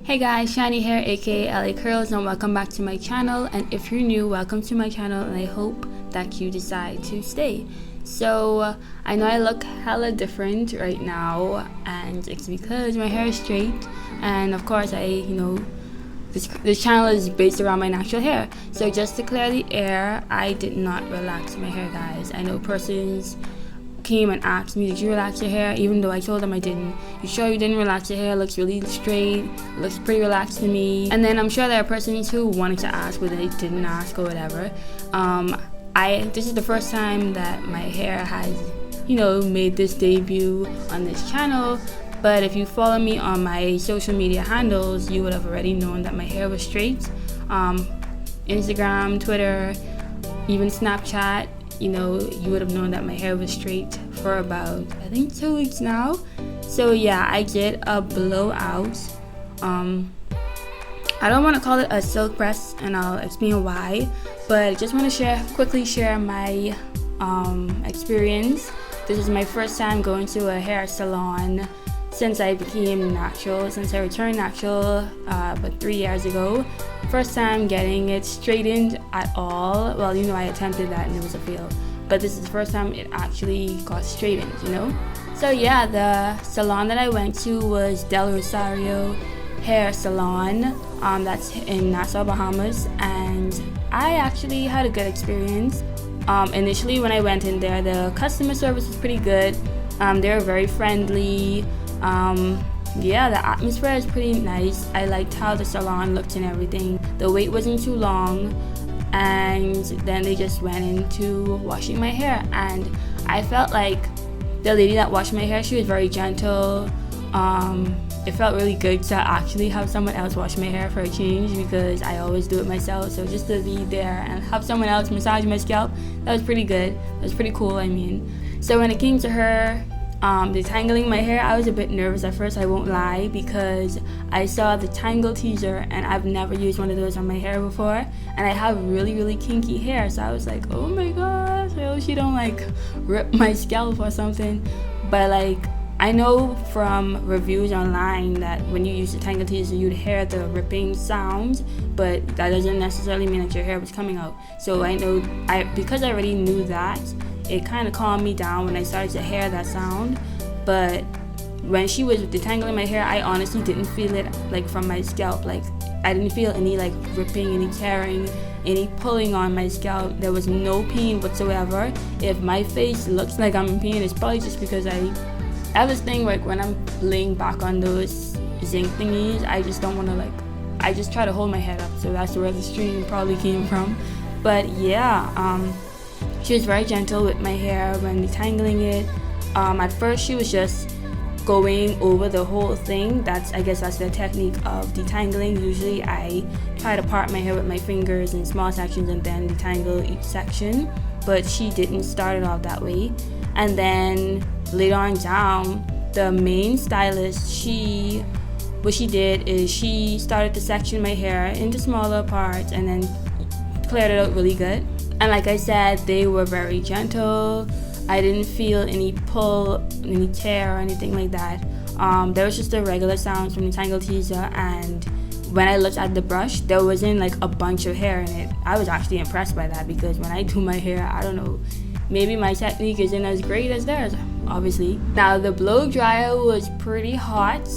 Hey guys, Shiny here aka ElleAye Curlz, and welcome back to my channel. And if you're new, welcome to my channel, and I hope that you decide to stay. So I know I look hella different right now, and it's because my hair is straight, and of course this channel is based around my natural hair. So just to clear the air, I did not relax my hair, guys. I know persons came and asked me, did you relax your hair? Even though I told them I didn't. You sure you didn't relax your hair? It looks really straight, it looks pretty relaxed to me. And then I'm sure there are persons who wanted to ask but they didn't ask or whatever. This is the first time that my hair has made this debut on this channel. But if you follow me on my social media handles, you would have already known that my hair was straight. Instagram, Twitter, even Snapchat, you would have known that my hair was straight for about, I think, 2 weeks now. So yeah, I did a blowout. I don't want to call it a silk press, and I'll explain why, but I just want to quickly share my experience. This is my first time going to a hair salon since I became natural, since I returned natural about 3 years ago. First time getting it straightened at all. Well, I attempted that and it was a fail, but this is the first time it actually got straightened, So yeah, the salon that I went to was Rosario hair salon. That's in Nassau, Bahamas, and I actually had a good experience. Initially when I went in there, the customer service was pretty good. They were very friendly. Yeah, the atmosphere is pretty nice. I liked how the salon looked and everything. The wait wasn't too long, and then they just went into washing my hair, and I felt like the lady that washed my hair, she was very gentle. It felt really good to actually have someone else wash my hair for a change, because I always do it myself. So just to be there and have someone else massage my scalp, that was pretty good. That was pretty cool, I mean. So when it came to her detangling my hair, I was a bit nervous at first, I won't lie, because I saw the tangle teaser and I've never used one of those on my hair before, and I have really kinky hair, so I was like, oh my gosh, I hope she don't rip my scalp or something. But I know from reviews online that when you use the tangle teaser, you'd hear the ripping sounds, but that doesn't necessarily mean that your hair was coming out. So I know, because I already knew that, it kind of calmed me down when I started to hear that sound. But when she was detangling my hair, I honestly didn't feel it from my scalp. I didn't feel any ripping, any tearing, any pulling on my scalp. There was no pain whatsoever. If my face looks like I'm in pain, it's probably just because I have this thing when I'm laying back on those zinc thingies, I just don't want to I just try to hold my head up. So that's where the stream probably came from. But yeah, she was very gentle with my hair when detangling it. At first she was just going over the whole thing. I guess that's the technique of detangling. Usually I try to part my hair with my fingers in small sections and then detangle each section, but she didn't start it off that way. And then later on down, the main stylist, what she did is she started to section my hair into smaller parts and then cleared it out really good. And like I said, they were very gentle. I didn't feel any pull, any tear or anything like that. There was just the regular sounds from the tangle teaser, and when I looked at the brush, there wasn't a bunch of hair in it. I was actually impressed by that, because when I do my hair, I don't know, maybe my technique isn't as great as theirs, obviously. Now the blow dryer was pretty hot,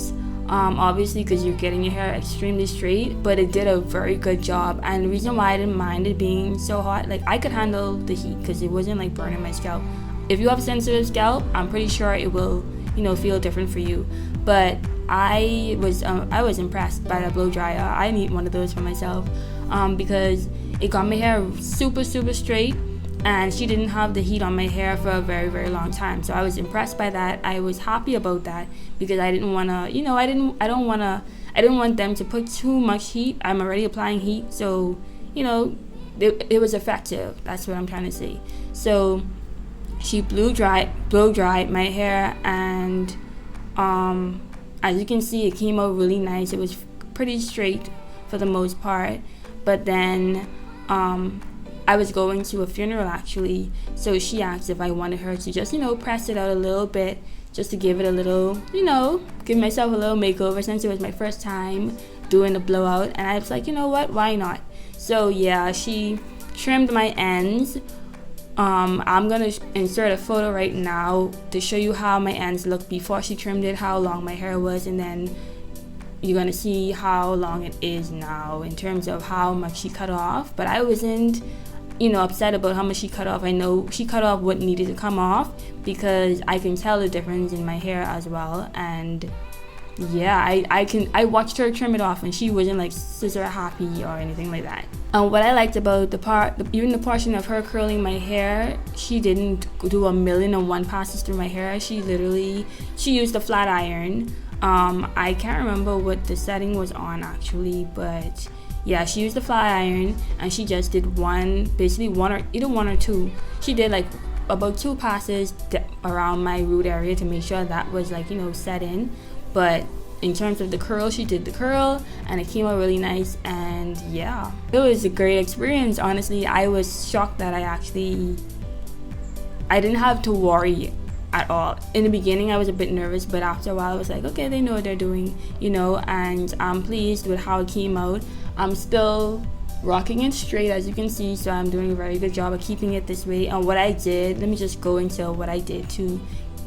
obviously because you're getting your hair extremely straight, but it did a very good job. And the reason why I didn't mind it being so hot, I could handle the heat because it wasn't burning my scalp. If you have a sensitive scalp, I'm pretty sure it will feel different for you. But I was impressed by the blow dryer. I need one of those for myself, because it got my hair super straight, and she didn't have the heat on my hair for a very long time. So I was impressed by that. I was happy about that, because I didn't want to, I didn't want them to put too much heat. I'm already applying heat, so it was effective. That's what I'm trying to say. So she blow dried my hair, and as you can see, it came out really nice. It was pretty straight for the most part. But then I was going to a funeral actually, so she asked if I wanted her to just press it out a little bit, just to give it a little, give myself a little makeover, since it was my first time doing the blowout, and I was like, you know what, why not? So yeah, she trimmed my ends. I'm gonna insert a photo right now to show you how my ends looked before she trimmed it, how long my hair was, and then you're gonna see how long it is now in terms of how much she cut off. But I wasn't, upset about how much she cut off. I know she cut off what needed to come off because I can tell the difference in my hair as well. And yeah, I watched her trim it off, and she wasn't like scissor happy or anything like that. What I liked about even the portion of her curling my hair, she didn't do 1,000,001 passes through my hair. She used a flat iron. I can't remember what the setting was on actually, but yeah, she used the flat iron, and she just did basically one or two. She did like about 2 passes around my root area to make sure that was like, set in. But in terms of the curl, she did the curl, and it came out really nice. And yeah, it was a great experience. Honestly, I was shocked that I didn't have to worry at all. In the beginning I was a bit nervous, but after a while I was like, okay, they know what they're doing, and I'm pleased with how it came out. I'm still rocking it straight, as you can see, so I'm doing a very good job of keeping it this way. And what I did, let me just go into what I did to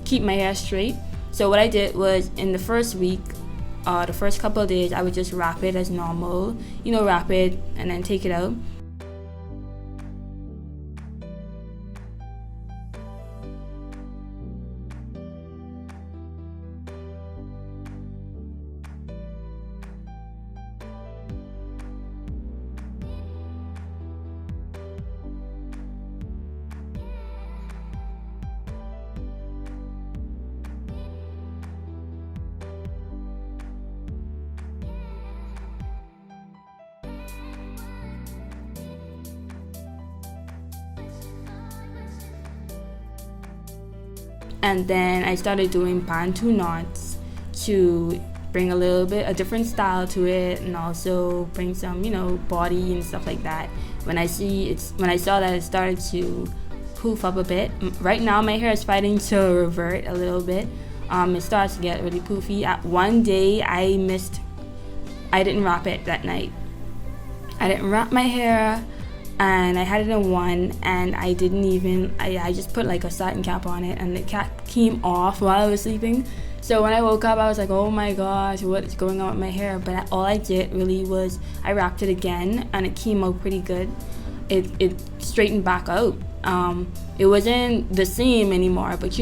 keep my hair straight. So what I did was, in the first week, the first couple of days, I would just wrap it as normal, wrap it and then take it out. And then I started doing bantu knots to bring a different style to it, and also bring some, body and stuff like that. When I saw that it started to poof up a bit. Right now my hair is fighting to revert a little bit. It starts to get really poofy. At one day I didn't wrap it that night. I didn't wrap my hair, and I had it in one, and I just put like a satin cap on it, and the cap came off while I was sleeping. So when I woke up, I was like, oh my gosh, what's going on with my hair? But all I did really was I wrapped it again, and it came out pretty good. It straightened back out. It wasn't the same anymore, but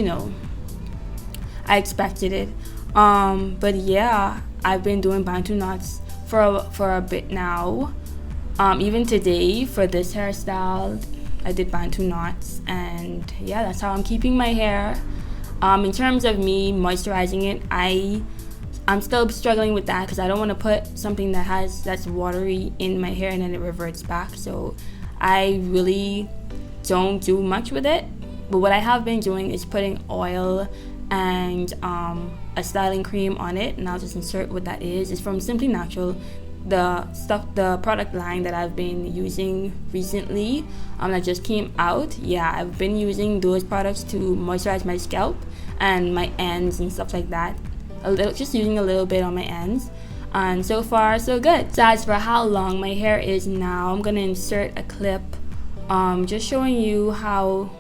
I expected it. But yeah, I've been doing bantu knots for a bit now. Even today for this hairstyle, I did bantu knots, and yeah, that's how I'm keeping my hair. In terms of me moisturizing it, I'm still struggling with that because I don't want to put something that's watery in my hair and then it reverts back. So I really don't do much with it. But what I have been doing is putting oil and a styling cream on it, and I'll just insert what that is. It's from Simply Natural. The product line that I've been using recently, that just came out. Yeah, I've been using those products to moisturize my scalp and my ends and stuff like that. Just using a little bit on my ends, and so far so good. So as for how long my hair is now, I'm gonna insert a clip, just showing you how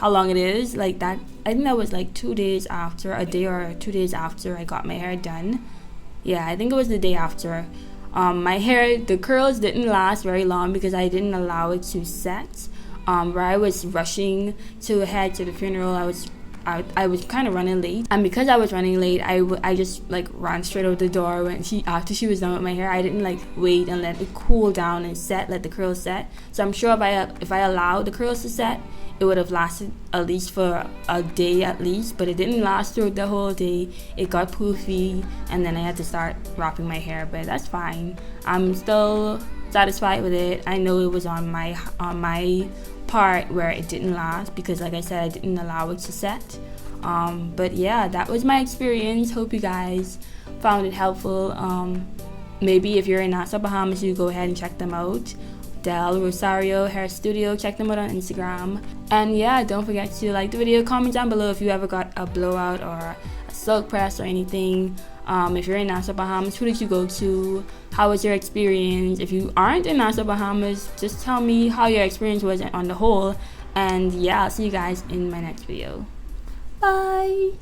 long it is. Like that, I think that was like a day or 2 days after I got my hair done. Yeah, I think it was the day after. My hair, the curls didn't last very long because I didn't allow it to set. Where I was rushing to head to the funeral, I was kind of running late, and because I was running late, I just like ran straight out the door after she was done with my hair. I didn't like wait and let it cool down and let the curls set. So I'm sure if I allowed the curls to set, it would have lasted at least for a day at least, but it didn't last through the whole day. It got poofy, and then I had to start wrapping my hair, but that's fine. I'm still satisfied with it. I know it was on my part where it didn't last because, like I said, I didn't allow it to set. But yeah, that was my experience. Hope you guys found it helpful. Maybe if you're in Nassau, Bahamas, you go ahead and check them out. Rosario Hair Studio, check them out on Instagram. And yeah, don't forget to like the video, comment down below if you ever got a blowout or a silk press or anything. If you're in Nassau, Bahamas, who did you go to? How was your experience? If you aren't in Nassau, Bahamas, just tell me how your experience was on the whole. And yeah, I'll see you guys in my next video. Bye!